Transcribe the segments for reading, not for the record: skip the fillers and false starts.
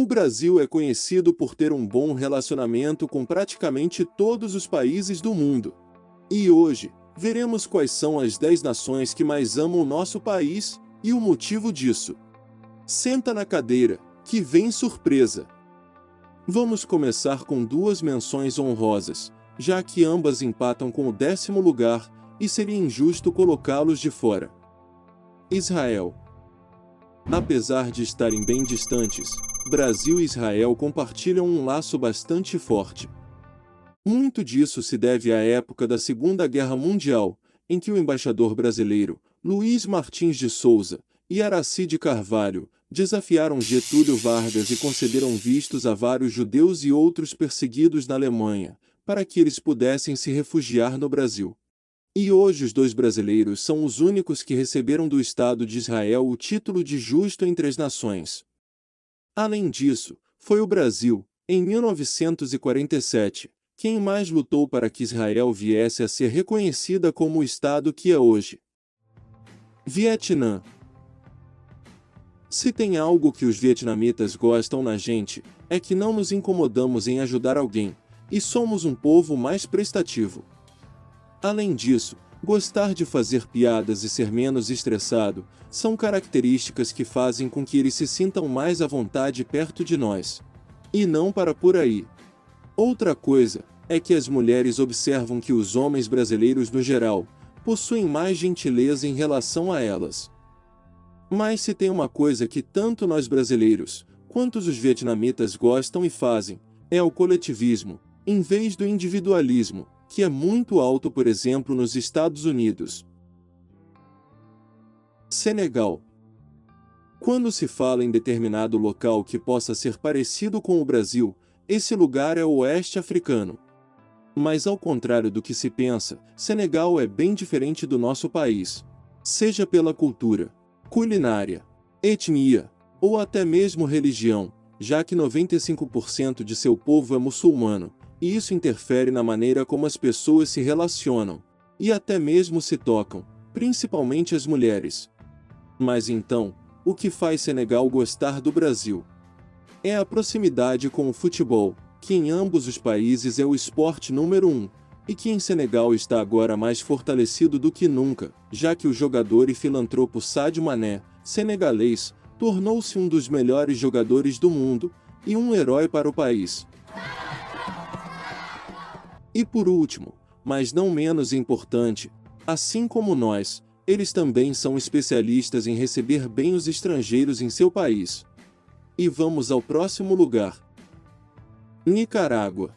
O Brasil é conhecido por ter um bom relacionamento com praticamente todos os países do mundo. E hoje, veremos quais são as 10 nações que mais amam o nosso país e o motivo disso. Senta na cadeira, que vem surpresa! Vamos começar com duas menções honrosas, já que ambas empatam com o 10º lugar e seria injusto colocá-los de fora. Israel. Apesar de estarem bem distantes, Brasil e Israel compartilham um laço bastante forte. Muito disso se deve à época da Segunda Guerra Mundial, em que o embaixador brasileiro, Luiz Martins de Souza, e Aracide Carvalho, desafiaram Getúlio Vargas e concederam vistos a vários judeus e outros perseguidos na Alemanha, para que eles pudessem se refugiar no Brasil. E hoje os dois brasileiros são os únicos que receberam do Estado de Israel o título de justo entre as nações. Além disso, foi o Brasil, em 1947, quem mais lutou para que Israel viesse a ser reconhecida como o Estado que é hoje. Vietnã. Se tem algo que os vietnamitas gostam na gente, é que não nos incomodamos em ajudar alguém, e somos um povo mais prestativo. Além disso, gostar de fazer piadas e ser menos estressado, são características que fazem com que eles se sintam mais à vontade perto de nós. E não para por aí. Outra coisa, é que as mulheres observam que os homens brasileiros no geral, possuem mais gentileza em relação a elas. Mas se tem uma coisa que tanto nós brasileiros, quanto os vietnamitas gostam e fazem, é o coletivismo, em vez do individualismo, que é muito alto, por exemplo, nos Estados Unidos. Senegal. Quando se fala em determinado local que possa ser parecido com o Brasil, esse lugar é o oeste africano. Mas ao contrário do que se pensa, Senegal é bem diferente do nosso país. Seja pela cultura, culinária, etnia, ou até mesmo religião, já que 95% de seu povo é muçulmano, e isso interfere na maneira como as pessoas se relacionam, e até mesmo se tocam, principalmente as mulheres. Mas então, o que faz Senegal gostar do Brasil? É a proximidade com o futebol, que em ambos os países é o esporte número 1, e que em Senegal está agora mais fortalecido do que nunca, já que o jogador e filantropo Sadio Mané, senegalês, tornou-se um dos melhores jogadores do mundo, e um herói para o país. E por último, mas não menos importante, assim como nós, eles também são especialistas em receber bem os estrangeiros em seu país. E vamos ao próximo lugar. Nicarágua.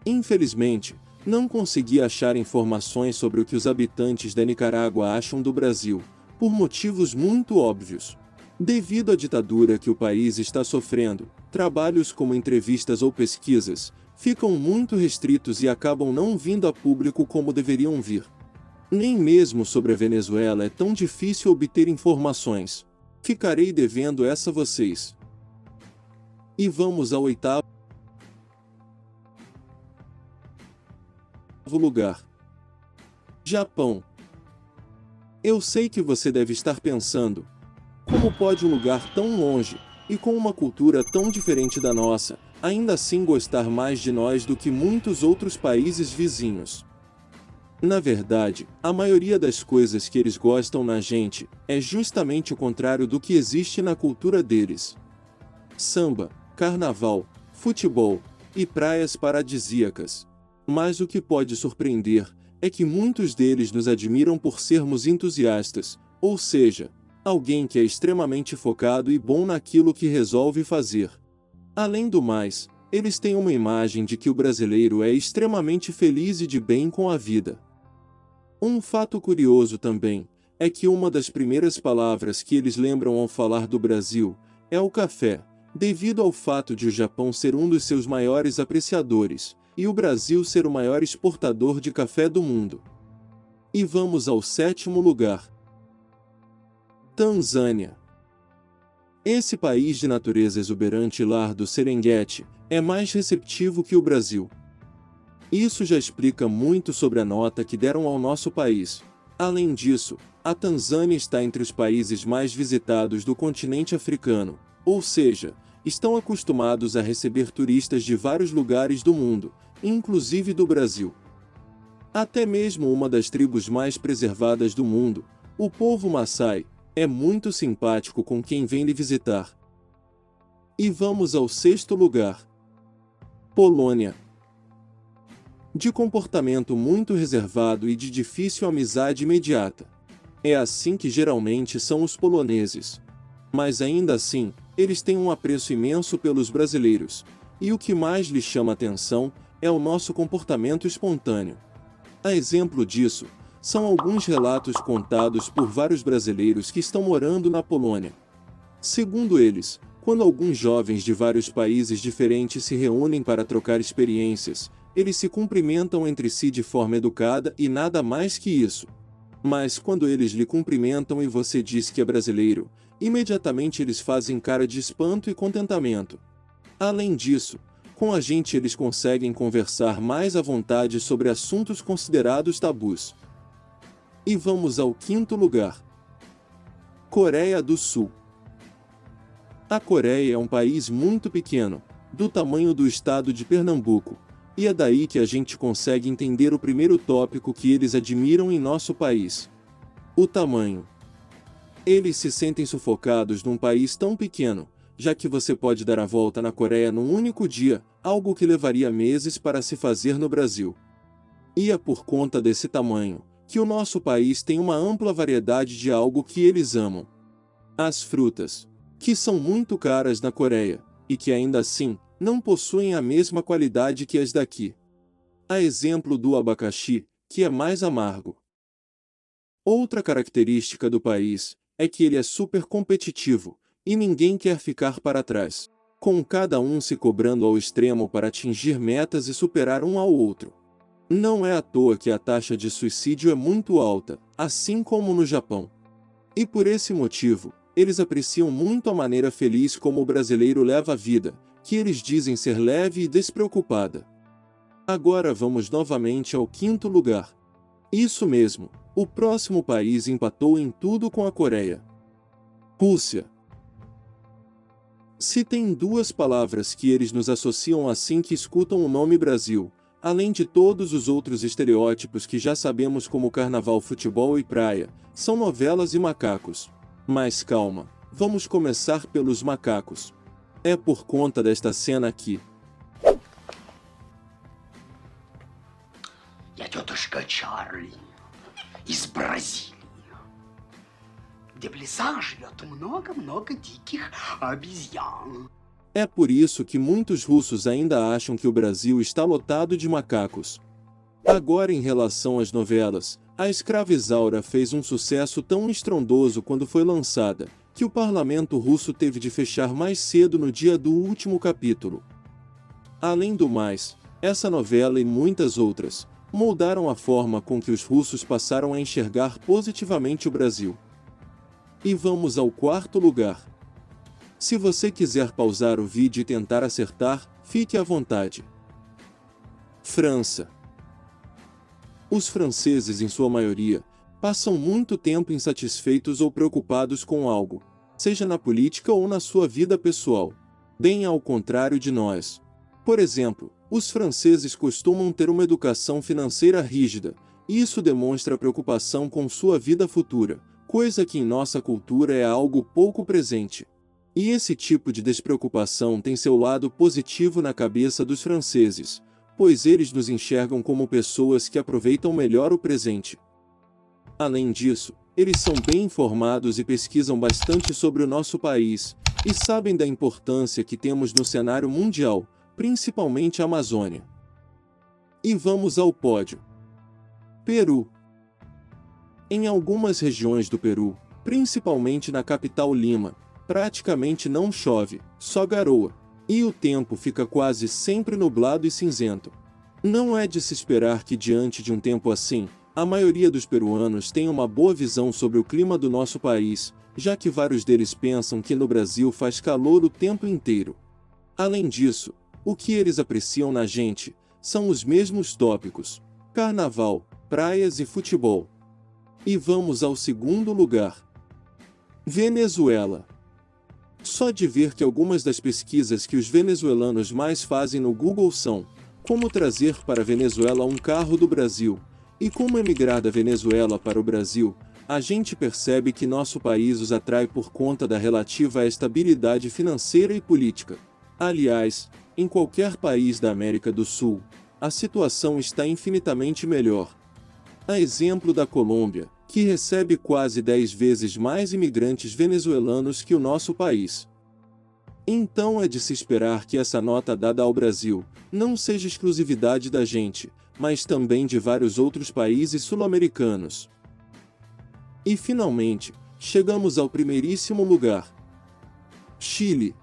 Infelizmente, não consegui achar informações sobre o que os habitantes da Nicarágua acham do Brasil, por motivos muito óbvios. Devido à ditadura que o país está sofrendo, trabalhos como entrevistas ou pesquisas ficam muito restritos e acabam não vindo a público como deveriam vir. Nem mesmo sobre a Venezuela é tão difícil obter informações. Ficarei devendo essa a vocês. E vamos ao 8º lugar. Japão. Eu sei que você deve estar pensando, como pode um lugar tão longe, e com uma cultura tão diferente da nossa, ainda assim gostar mais de nós do que muitos outros países vizinhos? Na verdade, a maioria das coisas que eles gostam na gente, é justamente o contrário do que existe na cultura deles. Samba, carnaval, futebol, e praias paradisíacas. Mas o que pode surpreender, é que muitos deles nos admiram por sermos entusiastas, ou seja, alguém que é extremamente focado e bom naquilo que resolve fazer. Além do mais, eles têm uma imagem de que o brasileiro é extremamente feliz e de bem com a vida. Um fato curioso também, é que uma das primeiras palavras que eles lembram ao falar do Brasil, é o café, devido ao fato de o Japão ser um dos seus maiores apreciadores, e o Brasil ser o maior exportador de café do mundo. E vamos ao 7º lugar. Tanzânia. Esse país de natureza exuberante e lar do Serengeti, é mais receptivo que o Brasil. Isso já explica muito sobre a nota que deram ao nosso país. Além disso, a Tanzânia está entre os países mais visitados do continente africano, Ou seja, estão acostumados a receber turistas de vários lugares do mundo, inclusive do Brasil. Até mesmo uma das tribos mais preservadas do mundo, o povo Maasai, é muito simpático com quem vem lhe visitar. E vamos ao sexto lugar. Polônia. De comportamento muito reservado e de difícil amizade imediata. É assim que geralmente são os poloneses. Mas ainda assim, eles têm um apreço imenso pelos brasileiros, e o que mais lhes chama atenção é o nosso comportamento espontâneo. A exemplo disso, são alguns relatos contados por vários brasileiros que estão morando na Polônia. Segundo eles, quando alguns jovens de vários países diferentes se reúnem para trocar experiências, eles se cumprimentam entre si de forma educada e nada mais que isso. Mas quando eles lhe cumprimentam e você diz que é brasileiro, imediatamente eles fazem cara de espanto e contentamento. Além disso, com a gente eles conseguem conversar mais à vontade sobre assuntos considerados tabus. E vamos ao quinto lugar. Coreia do Sul. A Coreia é um país muito pequeno, do tamanho do estado de Pernambuco, e é daí que a gente consegue entender o primeiro tópico que eles admiram em nosso país: o tamanho. Eles se sentem sufocados num país tão pequeno, já que você pode dar a volta na Coreia num único dia, algo que levaria meses para se fazer no Brasil. E é por conta desse tamanho que o nosso país tem uma ampla variedade de algo que eles amam. As frutas, que são muito caras na Coreia, e que ainda assim, não possuem a mesma qualidade que as daqui. A exemplo do abacaxi, que é mais amargo. Outra característica do país é que ele é super competitivo, e ninguém quer ficar para trás, com cada um se cobrando ao extremo para atingir metas e superar um ao outro. Não é à toa que a taxa de suicídio é muito alta, assim como no Japão. E por esse motivo, eles apreciam muito a maneira feliz como o brasileiro leva a vida, que eles dizem ser leve e despreocupada. Agora vamos novamente ao quinto lugar. Isso mesmo, o próximo país empatou em tudo com a Coreia. Rússia. Se tem duas palavras que eles nos associam assim que escutam o nome Brasil, além de todos os outros estereótipos que já sabemos como carnaval, futebol e praia, são novelas e macacos. Mas calma, vamos começar pelos macacos. É por conta desta cena aqui. Я тетушка Чарли из Бразилии, где в лесах живет много-много диких обезьян. É por isso que muitos russos ainda acham que o Brasil está lotado de macacos. Agora, em relação às novelas, a Escravizaura fez um sucesso tão estrondoso quando foi lançada, que o parlamento russo teve de fechar mais cedo no dia do último capítulo. Além do mais, essa novela e muitas outras moldaram a forma com que os russos passaram a enxergar positivamente o Brasil. E vamos ao quarto lugar. Se você quiser pausar o vídeo e tentar acertar, fique à vontade. França. Os franceses, em sua maioria, passam muito tempo insatisfeitos ou preocupados com algo, seja na política ou na sua vida pessoal. Bem ao contrário de nós. Por exemplo, os franceses costumam ter uma educação financeira rígida, e isso demonstra preocupação com sua vida futura, coisa que em nossa cultura é algo pouco presente. E esse tipo de despreocupação tem seu lado positivo na cabeça dos franceses, pois eles nos enxergam como pessoas que aproveitam melhor o presente. Além disso, eles são bem informados e pesquisam bastante sobre o nosso país, e sabem da importância que temos no cenário mundial, principalmente a Amazônia. E vamos ao pódio. Peru. Em algumas regiões do Peru, principalmente na capital Lima, praticamente não chove, só garoa, e o tempo fica quase sempre nublado e cinzento. Não é de se esperar que diante de um tempo assim, a maioria dos peruanos tenha uma boa visão sobre o clima do nosso país, já que vários deles pensam que no Brasil faz calor o tempo inteiro. Além disso, o que eles apreciam na gente são os mesmos tópicos: carnaval, praias e futebol. E vamos ao segundo lugar. Venezuela. Só de ver que algumas das pesquisas que os venezuelanos mais fazem no Google são: como trazer para a Venezuela um carro do Brasil, e como emigrar da Venezuela para o Brasil, a gente percebe que nosso país os atrai por conta da relativa estabilidade financeira e política. Aliás, em qualquer país da América do Sul, a situação está infinitamente melhor. A exemplo da Colômbia, que recebe quase 10 vezes mais imigrantes venezuelanos que o nosso país. Então é de se esperar que essa nota dada ao Brasil não seja exclusividade da gente, mas também de vários outros países sul-americanos. E finalmente, chegamos ao primeiríssimo lugar: Chile.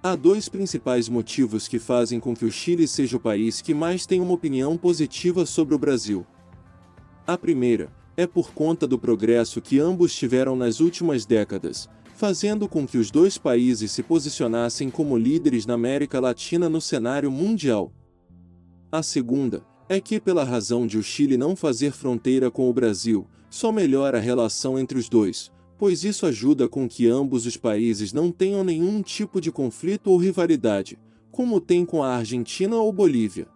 Há dois principais motivos que fazem com que o Chile seja o país que mais tem uma opinião positiva sobre o Brasil. A primeira é por conta do progresso que ambos tiveram nas últimas décadas, fazendo com que os dois países se posicionassem como líderes na América Latina no cenário mundial. A segunda é que, pela razão de o Chile não fazer fronteira com o Brasil, só melhora a relação entre os dois, pois isso ajuda com que ambos os países não tenham nenhum tipo de conflito ou rivalidade, como tem com a Argentina ou Bolívia.